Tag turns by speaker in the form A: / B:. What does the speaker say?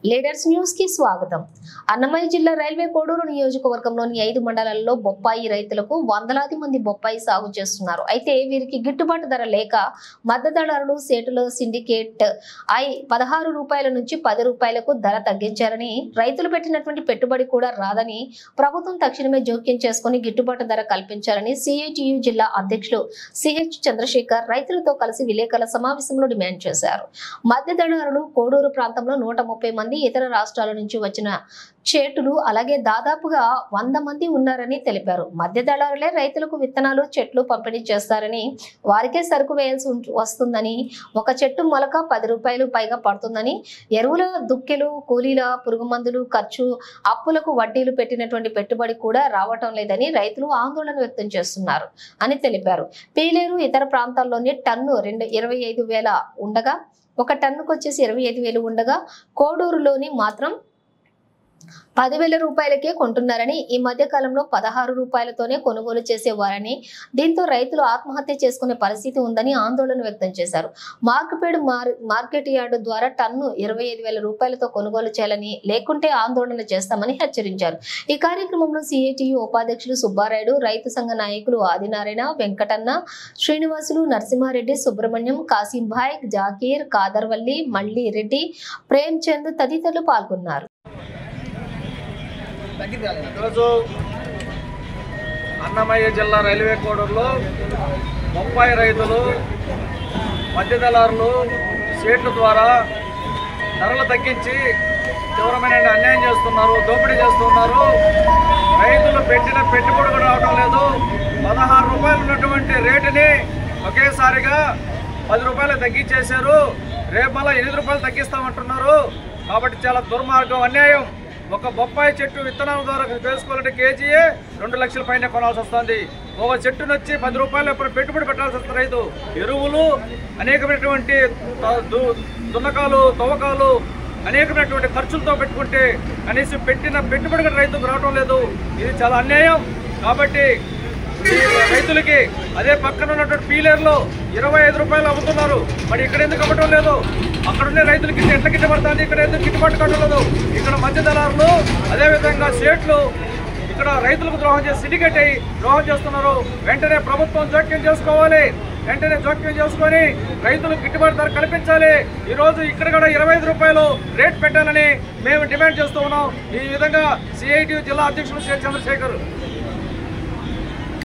A: Leaders news కి స్వాగతం. అన్నమయ్య జిల్లా రైల్వే కోడూరు నియోజకవర్గంలోని 5 మండలాల్లో బొప్పాయి రైతులకు వందలాది మంది బొప్పాయి సాగు చేస్తున్నారు. అయితే వీరికి గిట్టుబాటు ధర లేక మద్దతుదారులు సేటుల సిండికేట్ 16 రూపాయల నుంచి 10 రూపాయలకు ధర తగ్గించారని, రైతులు పెట్టినటువంటి పెట్టుబడి కూడా రాదని ప్రభుత్వం తక్షణమే జోక్యం చేసుకుని గిట్టుబాటు ధర కల్పించాలని సిఐటియు జిల్లా అధ్యక్షులు సిహెచ్ చంద్రశేఖర్ రైతులతో కలిసి విలేకరుల సమావేశంలో డిమాండ్ చేశారు. మద్దతుదారులు కోడూరు ప్రాంతంలో 130 మంది, ఇతర రాష్ట్రాల నుంచి వచ్చిన చేటులు అలాగే దాదాపుగా 100 మంది ఉన్నారని తెలిపారు. మధ్య దళారులే రైతులకు విత్తనాలు, చెట్లు పంపిణీ చేస్తారని, వారికే సరుకు వేయాల్సి వస్తుందని, ఒక చెట్టు మొలక 10 రూపాయలు పైగా పడుతుందని, ఎరువుల, దుక్కెలు, కూలీల, పురుగు మందులు ఖర్చు, అప్పులకు వడ్డీలు పెట్టినటువంటి పెట్టుబడి కూడా రావటం లేదని రైతులు ఆందోళన వ్యక్తం చేస్తున్నారు అని తెలిపారు. పీలేరు, ఇతర ప్రాంతాల్లోని టన్ను 25,000 ఉండగా, ఒక టన్నుకు వచ్చేసి 25,000 ఉండగా, కోడూరులోని మాత్రం 10,000 రూపాయలకే కొంటున్నారని, ఈ మధ్య కాలంలో 16 రూపాయలతోనే కొనుగోలు చేసేవారని, దీంతో రైతులు ఆత్మహత్య చేసుకునే పరిస్థితి ఉందని ఆందోళన వ్యక్తం చేశారు. మార్కెట్ మార్కెట్ యార్డు ద్వారా టన్ను 25,000 రూపాయలతో కొనుగోలు చేయాలని, లేకుంటే ఆందోళన చేస్తామని హెచ్చరించారు. ఈ కార్యక్రమంలో సిఐటియు ఉపాధ్యక్షులు సుబ్బారాయుడు, రైతు సంఘ నాయకులు ఆదినారాయణ, వెంకటన్న, శ్రీనివాసులు, నరసింహారెడ్డి, సుబ్రహ్మణ్యం, కాసింభాయ్, జాకీర్, కాదర్వల్లి, మల్లి రెడ్డి, ప్రేమ్చంద్ తదితరులు పాల్గొన్నారు.
B: ఈరోజు అన్నమయ్య జిల్లా రైల్వే కోడూరులో బొప్పాయి రైతులు మధ్య దళారులు షేట్ల ద్వారా ధరలు తగ్గించి తీవ్రమైన అన్యాయం చేస్తున్నారు, దోపిడీ చేస్తున్నారు. రైతులు పెట్టిన పెట్టుబడి కూడా రావడం లేదు. 16 రూపాయలు ఉన్నటువంటి రేటుని ఒకేసారిగా 10 రూపాయలు తగ్గించేశారు. రేపు మళ్ళీ 8 రూపాయలు తగ్గిస్తామంటున్నారు. కాబట్టి చాలా దుర్మార్గం, అన్యాయం. ఒక బొప్పాయి చెట్టు విత్తనాల ద్వారా వేసుకోవాలంటే కేజీయే 2 లక్షల పైన కొనాల్సి వస్తుంది. ఒక చెట్టును వచ్చి 10 రూపాయలు ఎప్పుడు పెట్టుబడి పెట్టాల్సి వస్తుంది రైతు. ఎరువులు, అనేకమైనటువంటి దున్నకాలు, తవ్వకాలు, అనేకమైనటువంటి ఖర్చులతో పెట్టుకుంటే కనీసం పెట్టిన పెట్టుబడి కూడా రైతుకు రావడం లేదు. ఇది చాలా అన్యాయం. కాబట్టి రైతులకి అదే పక్కన ఉన్నటువంటి పీలేరులో 25 రూపాయలు అమ్ముతున్నారు. మరి ఇక్కడ ఎందుకు అమ్మటం లేదు? అక్కడ ఉండే రైతులకి ఎట్లా గిట్టుబడుతుంది, ఇక్కడ ఎందుకు గిట్టుబాటు కావట్లేదు? ఇక్కడ మధ్య దళారులు, అదేవిధంగా సేట్లు ఇక్కడ రైతులకు ద్రోహం చేసి సిండికేట్ అయ్యి ద్రోహం చేస్తున్నారు. వెంటనే ప్రభుత్వం జోక్యం చేసుకోవాలి. వెంటనే జోక్యం చేసుకొని రైతులకు గిట్టుబాటు ధర కల్పించాలి. ఈరోజు ఇక్కడ కూడా 25 రూపాయలు రేట్ పెట్టాలని మేము డిమాండ్ చేస్తూ ఉన్నాం. ఈ విధంగా సిఐటియు జిల్లా అధ్యక్షులు చంద్రశేఖర్